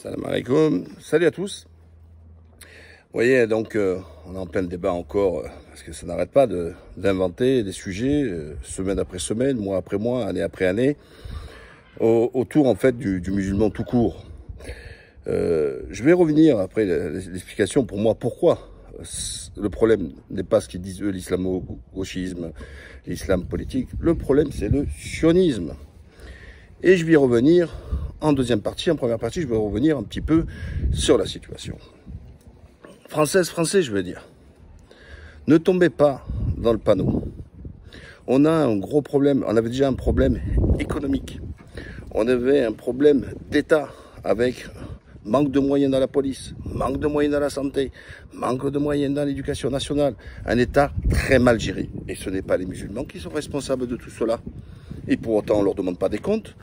Salam alaikum, salut à tous. Vous voyez, donc on est en plein débat encore, parce que ça n'arrête pas d'inventer des sujets, semaine après semaine, mois après mois, année après année, autour en fait du musulman tout court. Je vais revenir après l'explication pour moi pourquoi le problème n'est pas ce qu'ils disent eux, l'islamo-gauchisme, l'islam politique. Le problème c'est le sionisme. Et je vais y revenir en deuxième partie. En première partie, je vais revenir un petit peu sur la situation. Français, je veux dire. Ne tombez pas dans le panneau. On a un gros problème. On avait déjà un problème économique. On avait un problème d'État avec manque de moyens dans la police, manque de moyens dans la santé, manque de moyens dans l'éducation nationale. Un État très mal géré. Et ce n'est pas les musulmans qui sont responsables de tout cela. Et pour autant, on ne leur demande pas des comptes.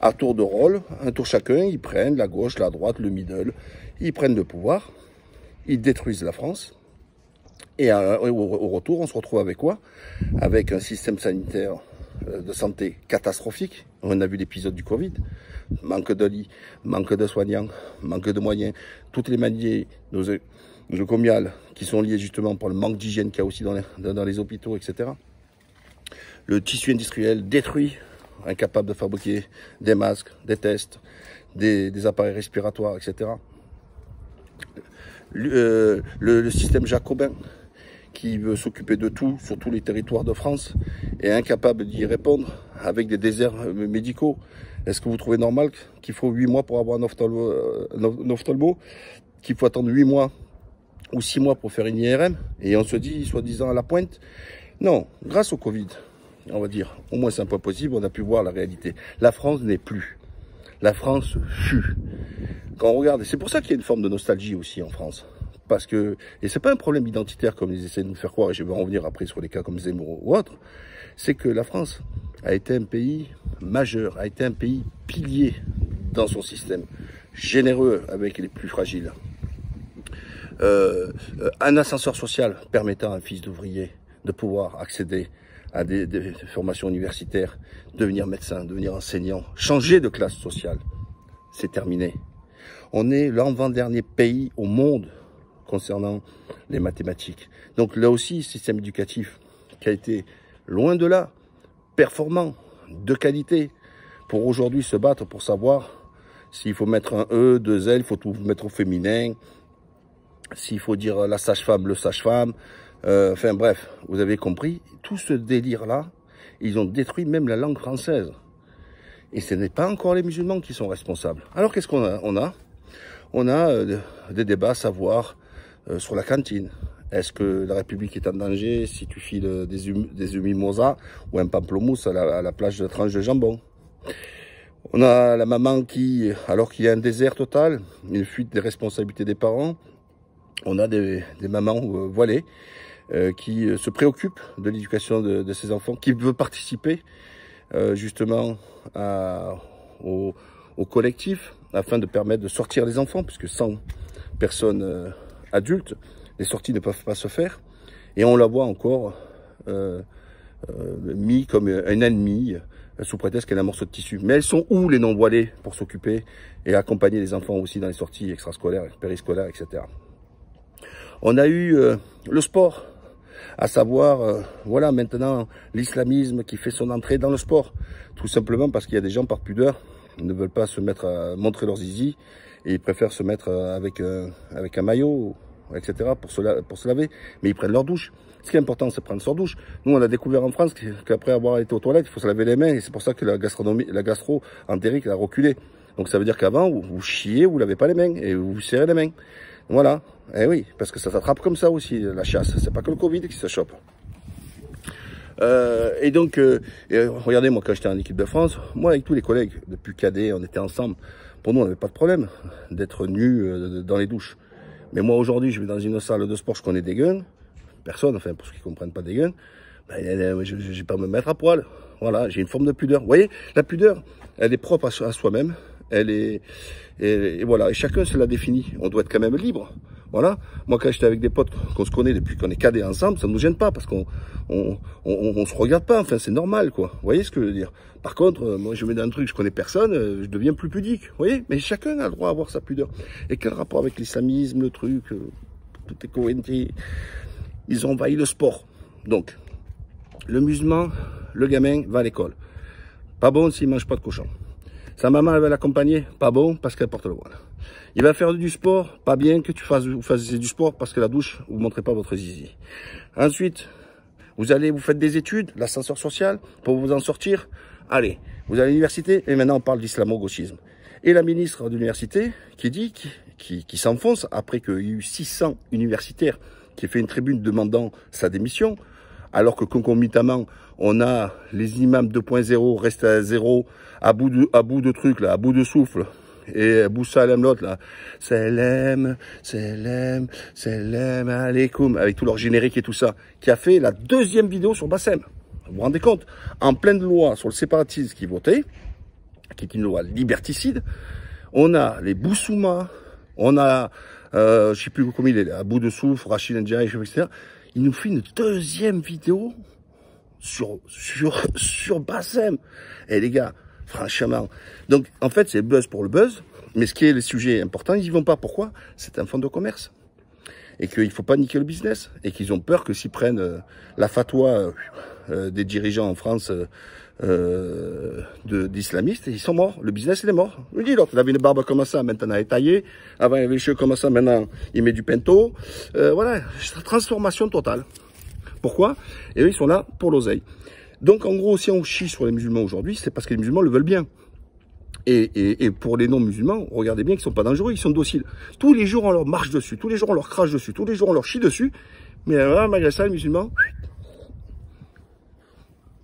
À tour de rôle, un tour chacun, ils prennent la gauche, la droite, le middle, ils prennent le pouvoir, ils détruisent la France. Et au retour, on se retrouve avec quoi? Avec un système sanitaire de santé catastrophique. On a vu l'épisode du Covid. Manque de lits, manque de soignants, manque de moyens. Toutes les maladies nosocomiales qui sont liées justement par le manque d'hygiène qu'il y a aussi dans les hôpitaux, etc. Le tissu industriel détruit, incapable de fabriquer des masques, des tests, des appareils respiratoires, etc. Le système jacobin, qui veut s'occuper de tout, sur tous les territoires de France, est incapable d'y répondre avec des déserts médicaux. Est-ce que vous trouvez normal qu'il faut 8 mois pour avoir un ophtalmo, qu'il faut attendre 8 mois ou 6 mois pour faire une IRM, et on se dit, soi-disant, à la pointe? Non, grâce au Covid, on va dire, au moins c'est un point possible, on a pu voir la réalité. La France n'est plus. La France fut. Quand on regarde, et c'est pour ça qu'il y a une forme de nostalgie aussi en France. Parce que, et c'est pas un problème identitaire comme ils essaient de nous faire croire, et je vais en revenir après sur les cas comme Zemmour ou autres, c'est que la France a été un pays majeur, a été un pays pilier dans son système, généreux avec les plus fragiles. Un ascenseur social permettant à un fils d'ouvrier de pouvoir accéder à des formations universitaires, devenir médecin, devenir enseignant, changer de classe sociale. C'est terminé. On est l'avant-dernier pays au monde concernant les mathématiques. Donc là aussi, système éducatif qui a été loin de là, performant, de qualité, pour aujourd'hui se battre pour savoir s'il faut mettre un E, 2 L, il faut tout mettre au féminin, s'il faut dire la sage-femme, le sage-femme, enfin bref, vous avez compris, tout ce délire-là, ils ont détruit même la langue française. Et ce n'est pas encore les musulmans qui sont responsables. Alors qu'est-ce qu'on a? On a des débats à savoir sur la cantine. Est-ce que la République est en danger si tu files des mimosas ou un pamplemousse à la plage de tranche de jambon? On a la maman qui, alors qu'il y a un désert total, une fuite des responsabilités des parents, on a des mamans voilées qui se préoccupent de l'éducation de ses enfants, qui veulent participer justement au collectif afin de permettre de sortir les enfants, puisque sans personnes adultes, les sorties ne peuvent pas se faire. Et on la voit encore mis comme un ennemi sous prétexte qu'elle a un morceau de tissu. Mais elles sont où les non-voilées pour s'occuper et accompagner les enfants aussi dans les sorties extrascolaires, périscolaires, etc. On a eu le sport, à savoir, voilà, maintenant, l'islamisme qui fait son entrée dans le sport. Tout simplement parce qu'il y a des gens, par pudeur, ne veulent pas se mettre à montrer leurs zizi, et ils préfèrent se mettre avec un maillot, etc., pour se laver. Mais ils prennent leur douche. Ce qui est important, c'est prendre leur douche. Nous, on a découvert en France qu'après avoir été aux toilettes, il faut se laver les mains, et c'est pour ça que la gastro-entérique a reculé. Donc ça veut dire qu'avant, vous chiez, vous lavez pas les mains, et vous serrez les mains. Voilà. Eh oui, parce que ça s'attrape comme ça aussi, la chasse. C'est pas que le Covid qui se chope. Et donc, regardez, moi, quand j'étais en équipe de France, moi, avec tous les collègues, depuis cadet, on était ensemble. Pour nous, on n'avait pas de problème d'être nus dans les douches. Mais moi, aujourd'hui, je vais dans une salle de sport, je connais des guns. Personne, enfin, pour ceux qui ne comprennent pas des guns, ben, je ne vais pas me mettre à poil. Voilà, j'ai une forme de pudeur. Vous voyez, la pudeur, elle est propre à soi-même. Et voilà, et chacun se la définit. On doit être quand même libre. Voilà. Moi, quand j'étais avec des potes qu'on se connaît depuis qu'on est cadets ensemble, ça ne nous gêne pas parce qu'on se regarde pas. Enfin, c'est normal, quoi. Vous voyez ce que je veux dire? Par contre, moi, je mets dans un truc, je connais personne, je deviens plus pudique. Vous voyez? Mais chacun a le droit d'avoir sa pudeur. Et quel rapport avec l'islamisme, le truc, tout est cohérent. Ils ont envahi le sport. Donc, le musulman, le gamin va à l'école. Pas bon s'il mange pas de cochon. Sa maman, elle va l'accompagner. Pas bon parce qu'elle porte le voile. Il va faire du sport, pas bien que vous fassiez du sport parce que la douche, vous ne montrez pas votre zizi. Ensuite, vous faites des études, l'ascenseur social, pour vous en sortir. Allez, vous allez à l'université, et maintenant on parle d'islamo-gauchisme. Et la ministre de l'université qui s'enfonce, après qu'il y a eu 600 universitaires qui ont fait une tribune demandant sa démission, alors que concomitamment, on a les imams 2.0 restent à zéro, à bout de trucs, là, à bout de souffle. Et Boussalem l'autre là, Salam alaikum, avec tout leur générique et tout ça, qui a fait la deuxième vidéo sur Bassem. Vous vous rendez compte? En pleine loi sur le séparatisme qui votait, qui est une loi liberticide, on a les Boussouma, on a, je sais plus comment il est, à bout de souffle, Rachid Ndiaye, etc. Il nous fait une deuxième vidéo sur Bassem. Et les gars, franchement. Donc, en fait, c'est buzz pour le buzz. Mais ce qui est le sujet important, ils y vont pas. Pourquoi? C'est un fonds de commerce. Et qu'il faut pas niquer le business. Et qu'ils ont peur que s'ils prennent la fatwa des dirigeants en France d'islamistes, ils sont morts. Le business, il est mort. Je vous dis, l'autre, il avait une barbe comme ça, maintenant elle est taillée. Avant, il avait les cheveux comme ça, maintenant, il met du pinto. Voilà, transformation totale. Pourquoi? Et eux, ils sont là pour l'oseille. Donc, en gros, si on chie sur les musulmans aujourd'hui, c'est parce que les musulmans le veulent bien. Et pour les non-musulmans, regardez bien qu'ils sont pas dangereux, ils sont dociles. Tous les jours, on leur marche dessus, tous les jours, on leur crache dessus, tous les jours, on leur chie dessus. Mais là, malgré ça, les musulmans,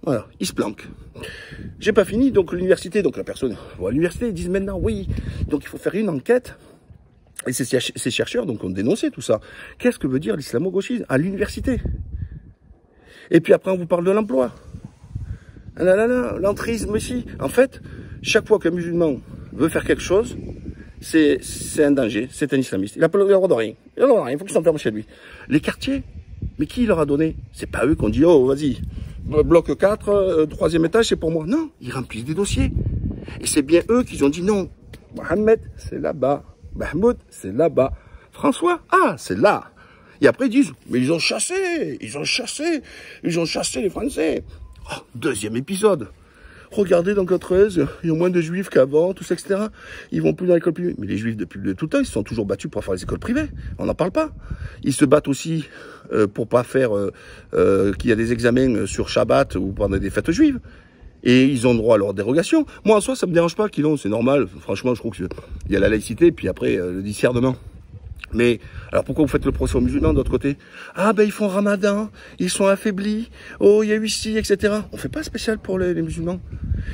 voilà, ils se planquent. J'ai pas fini, donc l'université, donc la personne, à l'université, ils disent maintenant, oui, donc il faut faire une enquête. Et ces chercheurs, donc, ont dénoncé tout ça. Qu'est-ce que veut dire l'islamo-gauchisme à l'université? Et puis après, on vous parle de l'emploi. L'entrisme ici. En fait, chaque fois qu'un musulman veut faire quelque chose, c'est un danger, c'est un islamiste. Il n'a pas le droit de rien. Il faut qu'il s'enferme chez lui. Les quartiers, mais qui leur a donné? C'est pas eux qu'on dit, oh, vas-y, bloc 4, troisième étage, c'est pour moi. Non, ils remplissent des dossiers. Et c'est bien eux qui ont dit non. Mohamed, c'est là-bas. Mahmoud, c'est là-bas. François, ah, c'est là. Et après, ils disent, mais ils ont chassé les Français. Oh, deuxième épisode. Regardez dans 93, il y a moins de juifs qu'avant, tout ça, etc. Ils vont plus dans l'école privée. Mais les juifs, depuis tout le temps, ils se sont toujours battus pour faire les écoles privées. On n'en parle pas. Ils se battent aussi pour pas faire qu'il y a des examens sur Shabbat ou pendant des fêtes juives. Et ils ont droit à leur dérogation. Moi, en soi, ça me dérange pas qu'ils l'ont, c'est normal. Franchement, je trouve qu'il y a la laïcité, puis après, le discernement. Mais, alors pourquoi vous faites le procès aux musulmans de l'autre côté? Ah ben ils font ramadan, ils sont affaiblis, oh il y a eu ci, etc. On fait pas spécial pour les musulmans.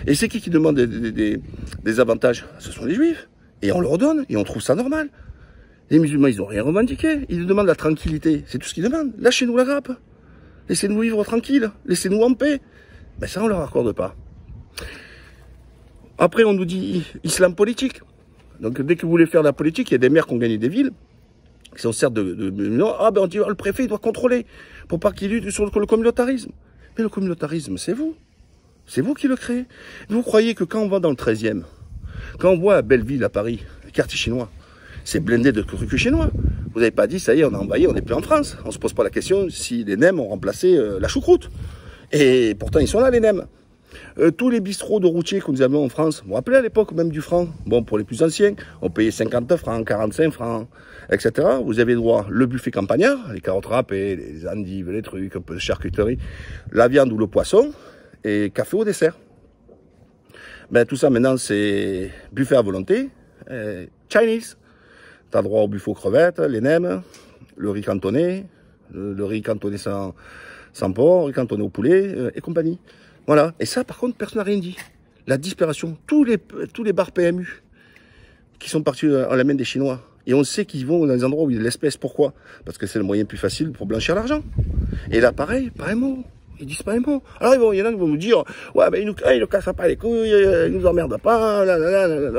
Et c'est qui demande des avantages? Ce sont les juifs. Et on leur donne, et on trouve ça normal. Les musulmans, ils ont rien revendiqué. Ils demandent la tranquillité. C'est tout ce qu'ils demandent. Lâchez-nous la grappe. Laissez-nous vivre tranquille. Laissez-nous en paix. Ben ça, on leur accorde pas. Après, on nous dit islam politique. Donc dès que vous voulez faire de la politique, il y a des maires qui ont gagné des villes. Qui sont certes ah ben on dit, oh, le préfet il doit contrôler pour pas qu'il lutte sur le communautarisme. Mais le communautarisme, c'est vous. C'est vous qui le créez. Vous croyez que quand on va dans le 13e, quand on voit à Belleville, à Paris, le quartier chinois, c'est blindé de trucs chinois. Vous n'avez pas dit, ça y est, on a envahi, on n'est plus en France. On se pose pas la question si les nems ont remplacé la choucroute. Et pourtant, ils sont là, les nems. Tous les bistrots de routiers que nous avions en France, vous vous rappelez à l'époque même du franc, bon pour les plus anciens, on payait 50 francs, 45 francs, etc. Vous avez droit le buffet campagnard, les carottes râpées, les endives, les trucs, un peu de charcuterie, la viande ou le poisson, et café au dessert. Ben tout ça maintenant c'est buffet à volonté, Chinese. T'as droit au buffet aux crevettes, les nems, le riz cantonné, le riz cantonné sans porc, le riz cantonné au poulet et compagnie. Voilà. Et ça, par contre, personne n'a rien dit. La disparition, tous les bars PMU qui sont partis à la main des Chinois. Et on sait qu'ils vont dans les endroits où il y a de l'espèce. Pourquoi? Parce que c'est le moyen plus facile pour blanchir l'argent. Et là, pareil mot. Ils disent pas les mots. Alors il y en a qui vont nous dire, ouais, ben il nous casse pas les couilles, il nous emmerde pas,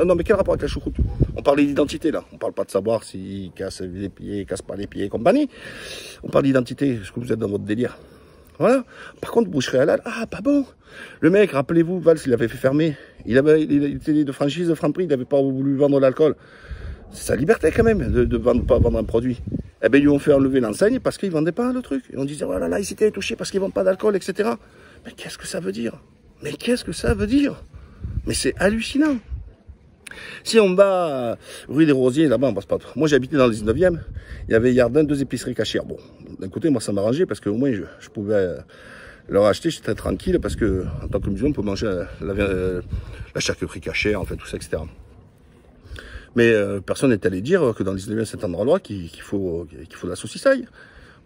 non, mais quel rapport avec la choucroute? On parle d'identité, là. On parle pas de savoir s'il casse les pieds, il casse pas les pieds et compagnie. On parle d'identité, est-ce que vous êtes dans votre délire? Voilà. Par contre, boucherie halal, ah, pas bon. Le mec, rappelez-vous, Valls, il avait fait fermer. Il était de franchise de Franprix, il n'avait pas voulu vendre l'alcool. C'est sa liberté quand même de vendre, pas vendre un produit. Eh ben ils lui ont fait enlever l'enseigne parce qu'ils vendaient pas le truc. Et on disait, oh là là, ils étaient touchés parce qu'ils vendent pas d'alcool, etc. Mais qu'est-ce que ça veut dire? Mais qu'est-ce que ça veut dire? Mais c'est hallucinant. Si on va rue des Rosiers, là-bas on passe pas. Moi j'habitais dans le 19e, il y avait Yardin, 2 épiceries cachères. Bon, d'un côté moi ça m'arrangeait parce qu'au moins je pouvais leur acheter, j'étais tranquille parce que en tant que musulman on peut manger la charcuterie cachère, en fait tout ça, etc. Mais personne n'est allé dire que dans le 19e c'est un endroit qu'il faut de la saucissaille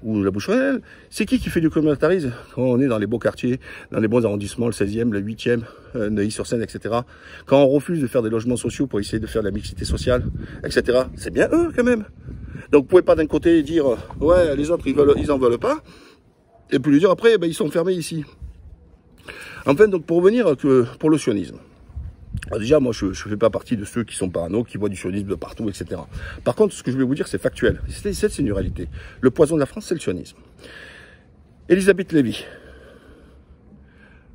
ou de la boucherie. C'est qui fait du communautarisme quand on est dans les beaux quartiers, dans les bons arrondissements, le 16e, le 8e, Neuilly-sur-Seine, etc. Quand on refuse de faire des logements sociaux pour essayer de faire de la mixité sociale, etc. C'est bien eux quand même. Donc vous pouvez pas d'un côté dire ouais les autres ils en veulent pas, et puis lui dire après ben, ils sont fermés ici. Enfin donc pour revenir pour le sionisme. Alors déjà, moi, je ne fais pas partie de ceux qui sont parano, qui voient du sionisme de partout, etc. Par contre, ce que je vais vous dire, c'est factuel. C'est une réalité. Le poison de la France, c'est le sionisme. Elisabeth Lévy,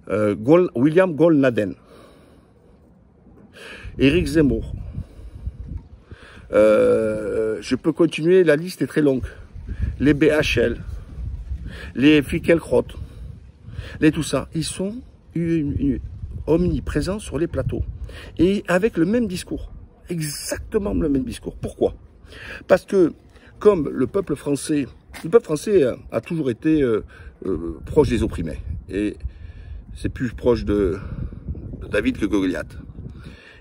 William Golnaden, Éric Zemmour. Je peux continuer, la liste est très longue. Les BHL, les Fickelkraut, les tout ça, ils sont omniprésents sur les plateaux. Et avec le même discours. Exactement le même discours. Pourquoi? Parce que, comme le peuple français a toujours été proche des opprimés. Et c'est plus proche de David que Goliath.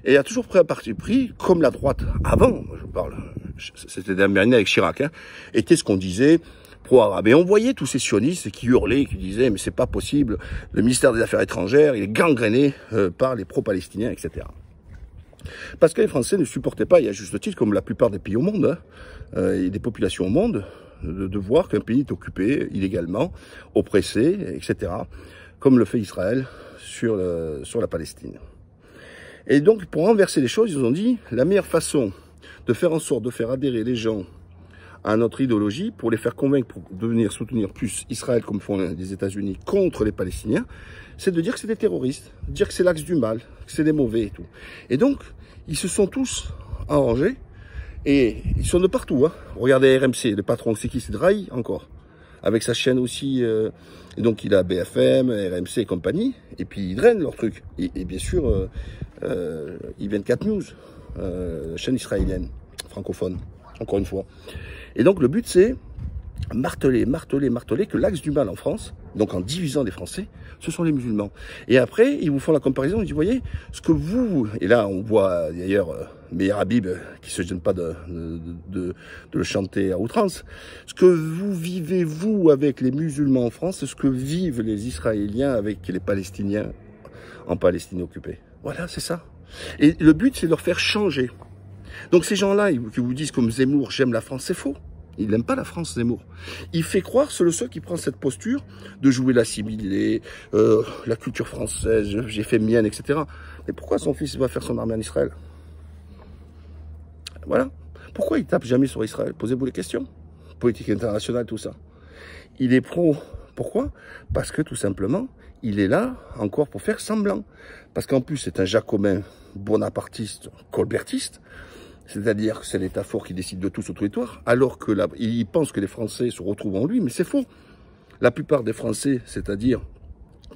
Et a toujours pris un parti pris, comme la droite, avant, je parle, c'était dernier avec Chirac, hein, était ce qu'on disait, pro-arabe. Et on voyait tous ces sionistes qui hurlaient, qui disaient, mais c'est pas possible, le ministère des Affaires étrangères, il est gangréné par les pro-palestiniens, etc. Parce que les Français ne supportaient pas, et à juste titre, comme la plupart des pays au monde, hein, et des populations au monde, de voir qu'un pays est occupé illégalement, oppressé, etc., comme le fait Israël sur la Palestine. Et donc, pour renverser les choses, ils ont dit, la meilleure façon de faire en sorte de faire adhérer les gens à notre idéologie, pour les faire convaincre pour devenir soutenir plus Israël, comme font les États-Unis, contre les Palestiniens, c'est de dire que c'est des terroristes, de dire que c'est l'axe du mal, que c'est des mauvais et tout. Et donc, ils se sont tous arrangés, et ils sont de partout. Hein. Regardez RMC, le patron, c'est qui? C'est Drahi, encore. Avec sa chaîne aussi, et donc il a BFM, RMC et compagnie, et puis ils drainent leur truc. Et bien sûr, I24 News, chaîne israélienne, francophone, encore une fois. Et donc le but c'est marteler que l'axe du mal en France, donc en divisant les Français, ce sont les musulmans. Et après, ils vous font la comparaison, ils disent, voyez, ce que vous, et là on voit d'ailleurs Meir Habib qui se gêne pas de le chanter à outrance, ce que vous vivez vous avec les musulmans en France, c'est ce que vivent les Israéliens avec les Palestiniens en Palestine occupée. Voilà, c'est ça. Et le but c'est de leur faire changer. Donc ces gens-là qui vous disent comme Zemmour, j'aime la France, c'est faux. Il n'aime pas la France, Zemmour. Il fait croire, c'est le seul qui prend cette posture de jouer l'assimilé, la culture française, j'ai fait mienne, etc. Mais pourquoi son fils va faire son armée en Israël? Voilà. Pourquoi il tape jamais sur Israël? Posez-vous les questions. Politique internationale, tout ça. Il est pro. Pourquoi? Parce que tout simplement, il est là encore pour faire semblant. Parce qu'en plus, c'est un jacobin bonapartiste, colbertiste. C'est-à-dire que c'est l'État fort qui décide de tout sur le territoire, alors que là, il pense que les Français se retrouvent en lui, mais c'est faux. La plupart des Français, c'est-à-dire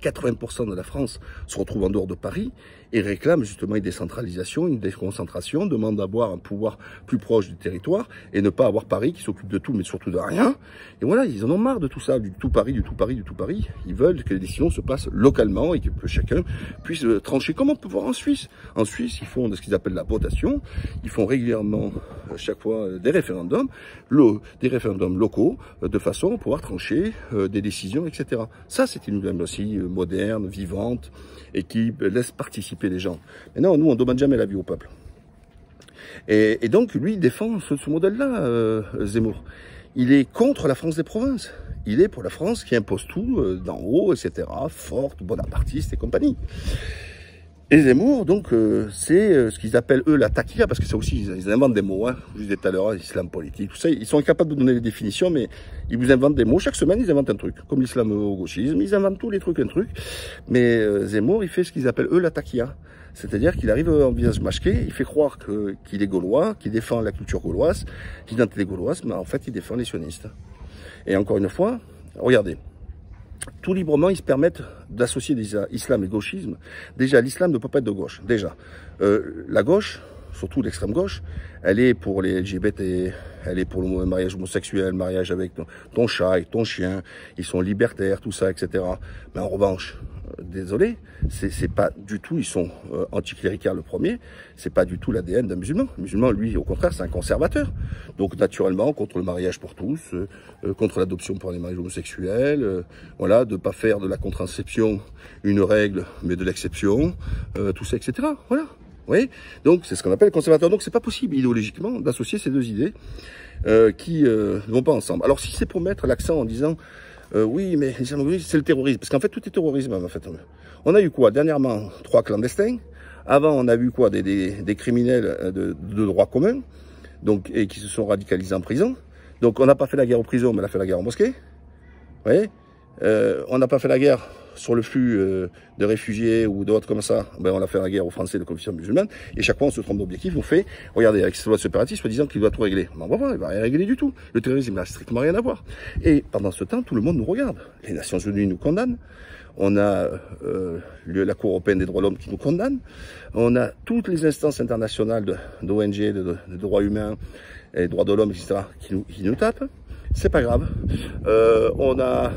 80% de la France, se retrouvent en dehors de Paris et réclament justement une décentralisation, une déconcentration, demandent d'avoir un pouvoir plus proche du territoire et ne pas avoir Paris qui s'occupe de tout, mais surtout de rien. Et voilà, ils en ont marre de tout ça, du tout Paris, du tout Paris, du tout Paris. Ils veulent que les décisions se passent localement et que chacun puisse trancher. Comme on peut voir en Suisse. En Suisse, ils font ce qu'ils appellent la votation. Ils font régulièrement, chaque fois, des référendums locaux, de façon à pouvoir trancher des décisions, etc. Ça, c'est une démocratie moderne, vivante, et qui laisse participer les gens. Mais non, nous, on ne demande jamais l'avis au peuple. Et donc, lui, il défend ce modèle-là, Zemmour. Il est contre la France des provinces. il est pour la France qui impose tout d'en haut, etc., forte, bonapartiste et compagnie. Et Zemmour, donc, c'est ce qu'ils appellent, eux, la takia, parce que ça aussi, ils inventent des mots, hein. Je vous disais tout à l'heure, islam politique, tout ça, ils sont incapables de donner les définitions, mais ils vous inventent des mots. Chaque semaine, ils inventent un truc. Comme l'islamo-gauchisme, ils inventent tous les trucs, un truc. Mais Zemmour, il fait ce qu'ils appellent, eux, la takia. C'est-à-dire qu'il arrive en visage masqué, il fait croire qu'il est gaulois, qu'il défend la culture gauloise, l'identité gauloise, mais en fait, il défend les sionistes. Et encore une fois, regardez. Tout librement, ils se permettent d'associer islam et gauchisme. Déjà, l'islam ne peut pas être de gauche. Déjà, la gauche, surtout l'extrême gauche, elle est pour les LGBT, elle est pour le mariage homosexuel, le mariage avec ton chat, avec ton chien, ils sont libertaires, tout ça, etc. Mais en revanche, désolé, c'est pas du tout, ils sont anticlérical le premier, c'est pas du tout l'ADN d'un musulman. Le musulman, lui, au contraire, c'est un conservateur. Donc, naturellement, contre le mariage pour tous, contre l'adoption pour les mariages homosexuels, voilà, de pas faire de la contraception une règle, mais de l'exception, tout ça, etc. Voilà. Oui, donc c'est ce qu'on appelle le conservateur. Donc c'est pas possible idéologiquement d'associer ces deux idées qui ne vont pas ensemble. Alors si c'est pour mettre l'accent en disant oui, mais c'est le terrorisme, parce qu'en fait tout est terrorisme en fait. On a eu quoi dernièrement 3 clandestins. Avant on a vu quoi des criminels de droit commun, donc et qui se sont radicalisés en prison. Donc on n'a pas fait la guerre aux prisons, mais on a fait la guerre en mosquée. Vous voyez, on n'a pas fait la guerre sur le flux de réfugiés ou d'autres comme ça, ben on a fait la guerre aux Français de confession musulmane, et chaque fois on se trompe d'objectif, on fait, regardez, avec cette loi de séparatiste, disant qu'il doit tout régler. Ben, on va voir, il va rien régler du tout. Le terrorisme n'a strictement rien à voir. Et pendant ce temps, tout le monde nous regarde. Les Nations Unies nous condamnent, on a la Cour européenne des droits de l'homme qui nous condamne, on a toutes les instances internationales d'ONG, de droits humains et droits de l'homme, etc., qui nous tapent. C'est pas grave. On a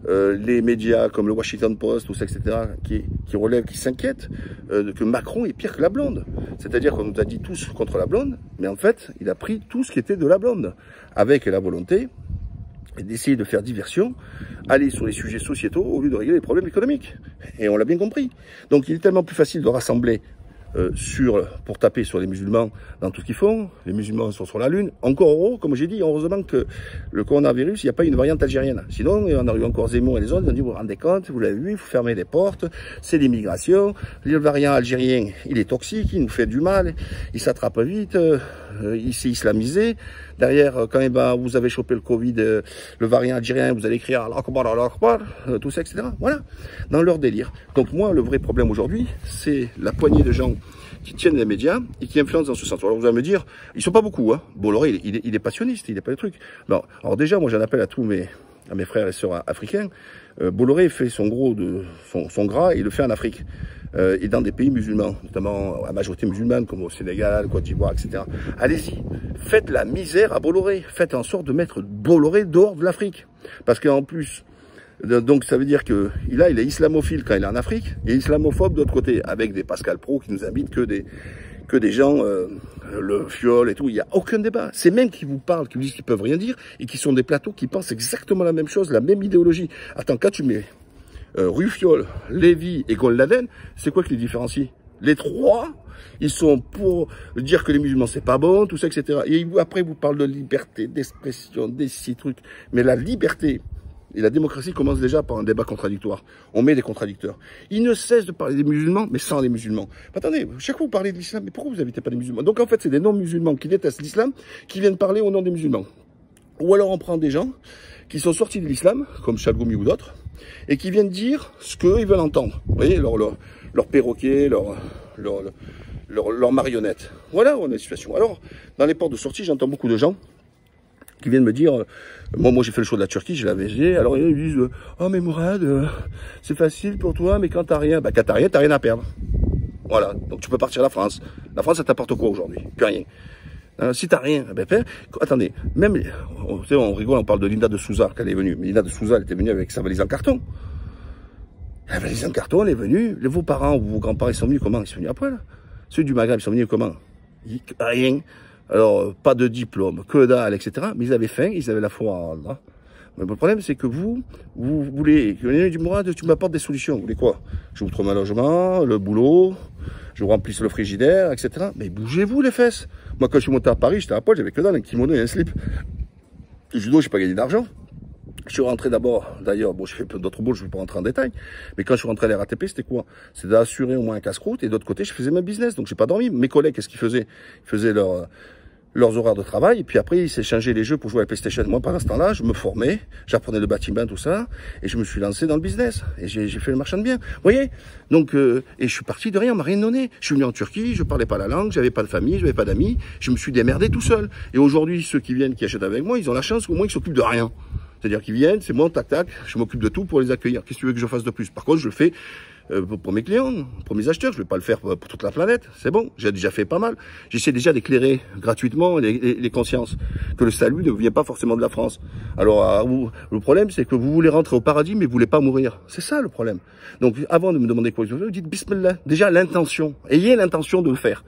les médias comme le Washington Post, tout ça, etc., qui relèvent, qui s'inquiètent que Macron est pire que la blonde. C'est-à-dire qu'on nous a dit tous contre la blonde, mais en fait, il a pris tout ce qui était de la blonde, avec la volonté d'essayer de faire diversion, aller sur les sujets sociétaux au lieu de régler les problèmes économiques. Et on l'a bien compris. Donc il est tellement plus facile de rassembler pour taper sur les musulmans dans tout ce qu'ils font. Les musulmans sont sur la Lune. Encore heureux, comme j'ai dit, heureusement que le coronavirus, il n'y a pas une variante algérienne. Sinon, on aurait eu encore Zemmour et les autres, ils ont dit, vous vous rendez compte, vous l'avez vu, il faut fermer les portes, c'est l'immigration. Le variant algérien, il est toxique, il nous fait du mal, il s'attrape vite, il s'est islamisé. Derrière, quand vous avez chopé le Covid, le variant algérien, vous allez écrire Allah Akbar, Allah Akbar, tout ça, etc. Voilà, dans leur délire. Donc moi, le vrai problème aujourd'hui, c'est la poignée de gens qui tiennent les médias et qui influencent dans ce sens. Alors vous allez me dire, ils sont pas beaucoup, hein. Bolloré, il est passionniste, il n'est pas des trucs. Non. Alors déjà, moi j'en appelle à tous mes frères et sœurs africains. Bolloré fait son gras, il le fait en Afrique. Et dans des pays musulmans, notamment à majorité musulmane, comme au Sénégal, Côte d'Ivoire, etc. Allez-y, faites la misère à Bolloré. Faites en sorte de mettre Bolloré dehors de l'Afrique. Parce qu'en plus, donc ça veut dire que il est islamophile quand il est en Afrique, et islamophobe de l'autre côté, avec des Pascal Pro qui nous invitent que des gens, le fiole et tout, il n'y a aucun débat. C'est même qui vous parlent, qui vous disent qu'ils peuvent rien dire, et qui sont des plateaux qui pensent exactement la même chose, la même idéologie. Attends, quand tu mets Ruffiol, Lévy et Golnaden, c'est quoi qui les différencie? Les trois, ils sont pour dire que les musulmans c'est pas bon, tout ça, etc. Et après, vous parlez de liberté, d'expression, des six trucs. Mais la liberté et la démocratie commence déjà par un débat contradictoire. On met des contradicteurs. Ils ne cessent de parler des musulmans, mais sans les musulmans. Attendez, chaque fois vous parlez de l'islam, mais pourquoi vous n'invitez pas les musulmans? Donc en fait, c'est des non-musulmans qui détestent l'islam, qui viennent parler au nom des musulmans. Ou alors on prend des gens qui sont sortis de l'islam, comme Chalgoumi ou d'autres, et qui viennent dire ce qu'eux, ils veulent entendre. Vous voyez, leur perroquet, leur marionnette. Voilà, on a une situation. Alors, dans les portes de sortie, j'entends beaucoup de gens qui viennent me dire, moi j'ai fait le choix de la Turquie, j'ai la VG, alors ils me disent, oh mais Mourad, c'est facile pour toi, mais quand t'as rien, quand t'as rien à perdre. Voilà, donc tu peux partir à la France. La France, ça t'apporte quoi aujourd'hui? Plus rien. Si t'as rien, attendez, même, on rigole, on parle de Linda de Souza quand elle est venue, mais Linda de Souza, elle était venue avec sa valise en carton. La valise en carton, elle est venue, vos parents ou vos grands-parents, ils sont venus comment? Ils sont venus après, là. Ceux du Maghreb, ils sont venus comment? Rien. Alors, pas de diplôme, que dalle, etc. Mais ils avaient faim, ils avaient la foi en Allah. Mais le problème, c'est que vous voulez, du Mourad, tu m'apportes des solutions. Vous voulez quoi? Je vous trouve un logement, le boulot, je vous remplisse le frigidaire, etc. Mais bougez-vous les fesses. Moi, quand je suis monté à Paris, j'étais à poil, j'avais que dalle, un kimono et un slip. Le judo, j'ai pas gagné d'argent. Je suis rentré d'abord, d'ailleurs, bon, je fais plein d'autres boulots, je ne vais pas rentrer en détail, mais quand je suis rentré à la RATP, c'était quoi? C'était d'assurer au moins un casse-croûte, et d'autre côté, je faisais mon business, donc j'ai pas dormi. Mes collègues, qu'est-ce qu'ils faisaient? Ils faisaient leurs horaires de travail, et puis après, ils s'échangeaient les jeux pour jouer à la PlayStation. Moi, pendant ce temps-là, je me formais, j'apprenais le bâtiment, tout ça, et je me suis lancé dans le business, et j'ai fait le marchand de biens. Vous voyez? Donc, et je suis parti de rien, on m'a rien donné. Je suis venu en Turquie, je parlais pas la langue, j'avais pas de famille, j'avais pas d'amis, je me suis démerdé tout seul. Et aujourd'hui, ceux qui viennent, qui achètent avec moi, ils ont la chance qu'au moins ils s'occupent de rien. C'est-à-dire qu'ils viennent, c'est bon, tac, tac, je m'occupe de tout pour les accueillir. Qu'est-ce que tu veux que je fasse de plus? Par contre, je le fais pour mes clients, pour mes acheteurs, je ne vais pas le faire pour toute la planète, c'est bon, j'ai déjà fait pas mal. J'essaie déjà d'éclairer gratuitement les consciences, que le salut ne vient pas forcément de la France. Alors, le problème, c'est que vous voulez rentrer au paradis, mais vous voulez pas mourir. C'est ça le problème. Donc, avant de me demander quoi, vous dites Bismillah. Déjà, l'intention. Ayez l'intention de le faire.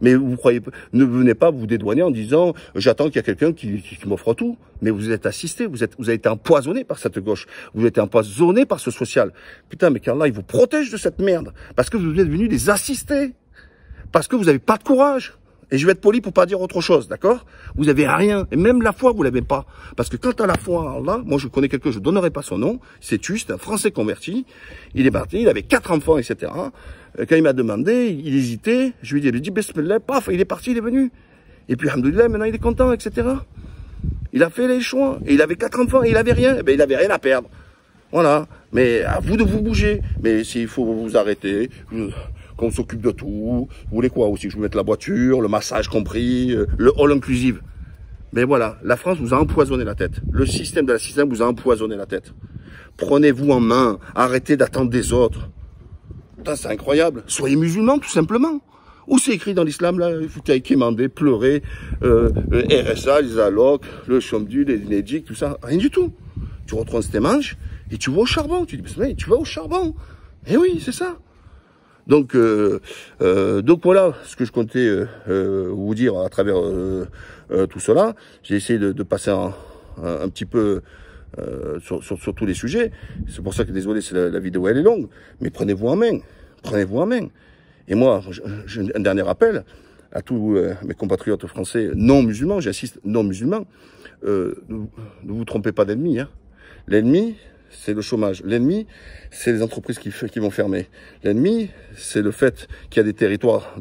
Mais vous croyez, ne venez pas vous dédouaner en disant j'attends qu'il y a quelqu'un qui m'offre tout. Mais vous êtes assisté, vous avez été empoisonné par cette gauche, vous avez été empoisonné par ce social. Putain, mais qu'Allah, il vous protège de cette merde, parce que vous êtes devenus des assistés, parce que vous n'avez pas de courage. Et je vais être poli pour pas dire autre chose, d'accord? Vous avez rien, et même la foi, vous l'avez pas. Parce que quand à la foi en Allah, moi je connais quelqu'un, je donnerai pas son nom, c'est juste un Français converti, il est parti, il avait 4 enfants, etc. Quand il m'a demandé, il hésitait, je lui ai dit, bismillah, paf, il est parti, il est venu. Et puis, alhamdoulilah, maintenant il est content, etc. Il a fait les choix, et il avait 4 enfants, et il avait rien, et ben il avait rien à perdre. Voilà. Mais à vous de vous bouger. Mais s'il faut vous arrêter, qu'on s'occupe de tout, vous voulez quoi aussi? Je vous mette la voiture, le massage compris, le all inclusive. Mais voilà, la France vous a empoisonné la tête. Le système de la système vous a empoisonné la tête. Prenez-vous en main, arrêtez d'attendre des autres. Putain, c'est incroyable. Soyez musulmans, tout simplement. Où c'est écrit dans l'islam, là? Il faut quémander, pleurer, RSA, les allocs, le chômage, les nédiques, tout ça. Rien du tout. Tu retrouves tes manches et tu vas au charbon. Tu dis, mais tu vas au charbon. Eh oui, c'est ça. Donc voilà ce que je comptais vous dire à travers tout cela. J'ai essayé de passer un petit peu sur tous les sujets. C'est pour ça que désolé, la vidéo elle est longue. Mais prenez-vous en main. Prenez-vous en main. Et moi, j'ai un dernier appel à tous mes compatriotes français non musulmans, j'insiste, non musulmans. Ne vous trompez pas d'ennemi. Hein. L'ennemi, c'est le chômage. L'ennemi, c'est les entreprises qui vont fermer. L'ennemi, c'est le fait qu'il y a des territoires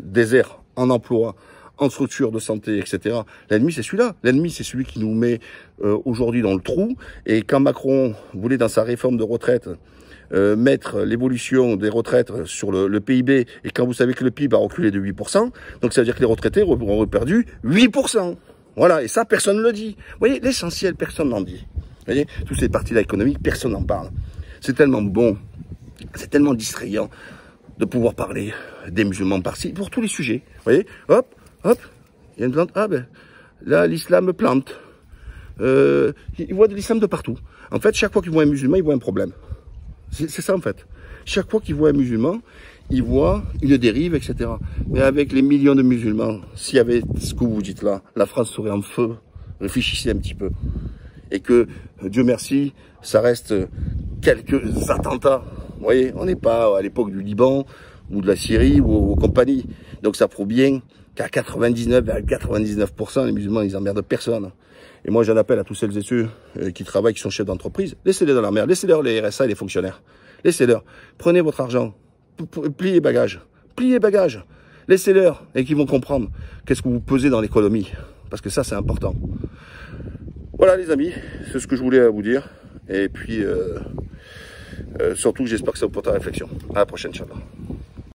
déserts en emploi, en structure de santé, etc. L'ennemi, c'est celui-là. L'ennemi, c'est celui qui nous met aujourd'hui dans le trou. Et quand Macron voulait, dans sa réforme de retraite, mettre l'évolution des retraites sur le PIB, et quand vous savez que le PIB a reculé de 8%, donc ça veut dire que les retraités auront perdu 8%. Voilà, et ça, personne ne le dit. Vous voyez, l'essentiel, personne n'en dit. Vous voyez, toutes ces parties-là économiques, personne n'en parle. C'est tellement bon, c'est tellement distrayant de pouvoir parler des musulmans par-ci, pour tous les sujets. Vous voyez, hop, hop, il y a une plante, ah ben, là, l'islam plante. Ils voient de l'islam de partout. En fait, chaque fois qu'ils voient un musulman, ils voient un problème. C'est ça, en fait. Chaque fois qu'ils voient un musulman, ils voient une dérive, etc. Mais avec les millions de musulmans, s'il y avait ce que vous dites là, la France serait en feu. Réfléchissez un petit peu. Et que, Dieu merci, ça reste quelques attentats. Vous voyez, on n'est pas à l'époque du Liban, ou de la Syrie, ou aux compagnies. Donc ça prouve bien qu'à 99,99%, les musulmans, ils emmerdent personne. Et moi, j'en appelle à tous celles et ceux qui travaillent, qui sont chefs d'entreprise. Laissez-les dans la merde. Laissez-leur les RSA et les fonctionnaires. Laissez-leur. Prenez votre argent. Pliez bagages. Pliez bagages. Laissez-leur. Et qu'ils vont comprendre qu'est-ce que vous pesez dans l'économie. Parce que ça, c'est important. Voilà, les amis. C'est ce que je voulais vous dire. Et puis, surtout, j'espère que ça vous porte à réflexion. À la prochaine, Inch'Allah.